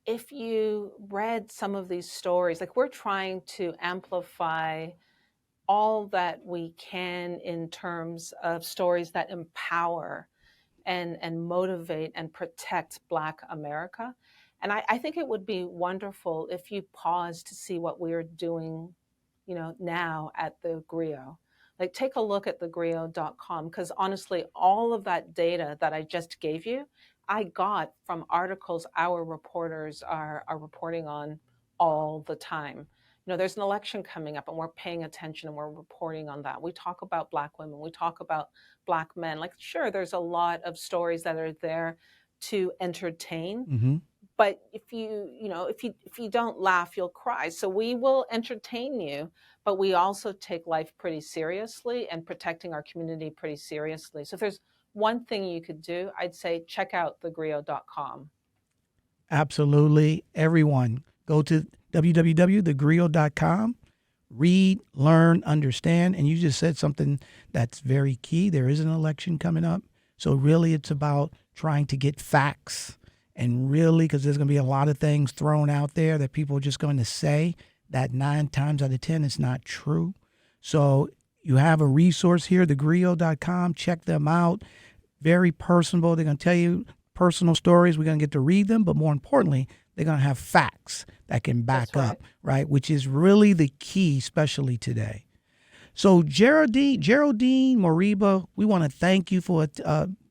if you read some of these stories. Like, we're trying to amplify all that we can in terms of stories that empower and motivate and protect Black America. And I think it would be wonderful if you pause to see what we're doing, now at the GRIO. Like, take a look at thegrio.com, because honestly, all of that data that I just gave you, I got from articles our reporters are reporting on all the time. There's an election coming up and we're paying attention and we're reporting on that. We talk about Black women, we talk about Black men. Like, sure, there's a lot of stories that are there to entertain. Mm-hmm. But if you don't laugh, you'll cry. So we will entertain you, but we also take life pretty seriously and protecting our community pretty seriously. So if there's one thing you could do, I'd say check out thegrio.com. Absolutely. Everyone, go to www.thegrio.com. Read, learn, understand. And you just said something that's very key. There is an election coming up. So really it's about trying to get facts. And really, because there's going to be a lot of things thrown out there that people are just going to say that 9 times out of 10 is not true. So you have a resource here, thegrio.com. Check them out. Very personable. They're going to tell you personal stories. We're going to get to read them. But more importantly, they're going to have facts that can back up, right? Which is really the key, especially today. So Geraldine Moriba, we want to thank you for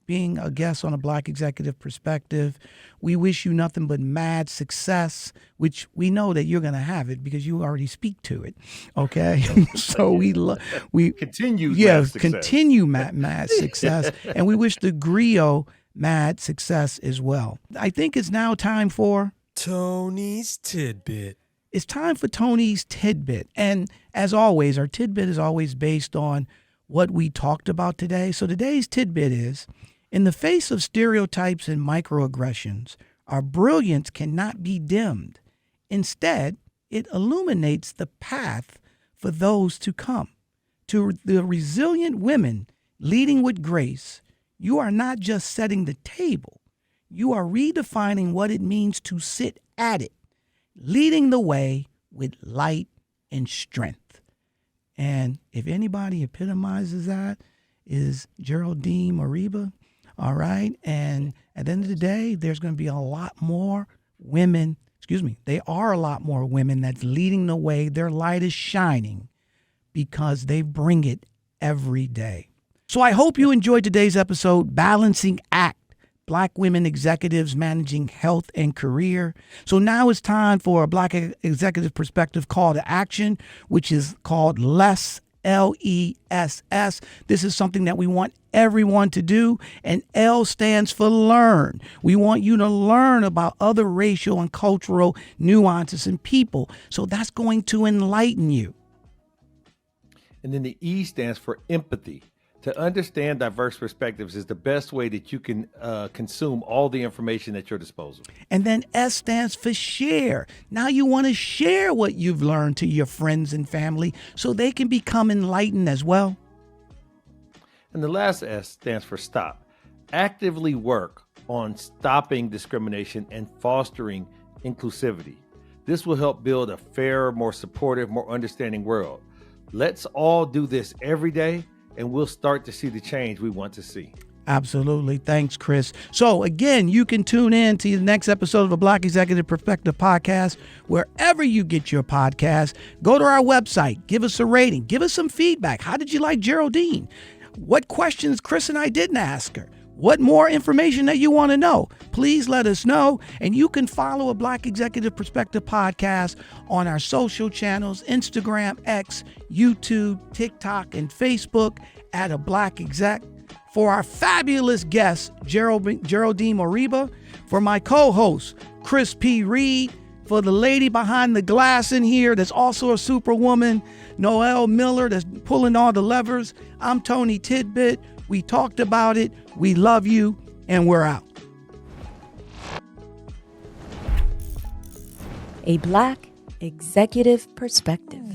being a guest on a Black Executive Perspective. We wish you nothing but mad success, which we know that you're going to have it because you already speak to it. Okay, so we continue, continue mad success, and we wish the GRIO mad success as well. I think it's now time for Tony's Tidbit. It's time for Tony's Tidbit, and as always, our tidbit is always based on what we talked about today. So today's tidbit is: in the face of stereotypes and microaggressions, our brilliance cannot be dimmed. Instead, it illuminates the path for those to come. To the resilient women leading with grace, you are not just setting the table, you are redefining what it means to sit at it, leading the way with light and strength. And if anybody epitomizes that, is Geraldine Moriba. All right. And at the end of the day, there's going to be a lot more women. They are a lot more women that's leading the way. Their light is shining because they bring it every day. So I hope you enjoyed today's episode, Balancing Act, Black Women Executives Managing Health and Career. So now it's time for a Black Executive Perspective call to action, which is called LESS, LESS. This is something that we want everyone to do, and L stands for learn. We want you to learn about other racial and cultural nuances in people. So that's going to enlighten you. And then the E stands for empathy. To understand diverse perspectives is the best way that you can consume all the information at your disposal. And then S stands for share. Now you want to share what you've learned to your friends and family so they can become enlightened as well. And the last S stands for stop. Actively work on stopping discrimination and fostering inclusivity. This will help build a fairer, more supportive, more understanding world. Let's all do this every day, and we'll start to see the change we want to see. Absolutely. Thanks, Chris. So again, you can tune in to the next episode of the Black Executive Perspective podcast, wherever you get your podcast. Go to our website, give us a rating, give us some feedback. How did you like Geraldine? What questions Chris and I didn't ask her? What more information that you want to know? Please let us know. And you can follow a Black Executive Perspective podcast on our social channels, Instagram, X, YouTube, TikTok, and Facebook at a Black Exec. For our fabulous guest, Geraldine Moriba. For my co-host, Chris P. Reed. For the lady behind the glass in here that's also a superwoman, Noelle Miller, that's pulling all the levers. I'm Tony Tidbit. We talked about it. We love you, and we're out. A Black Executive Perspective.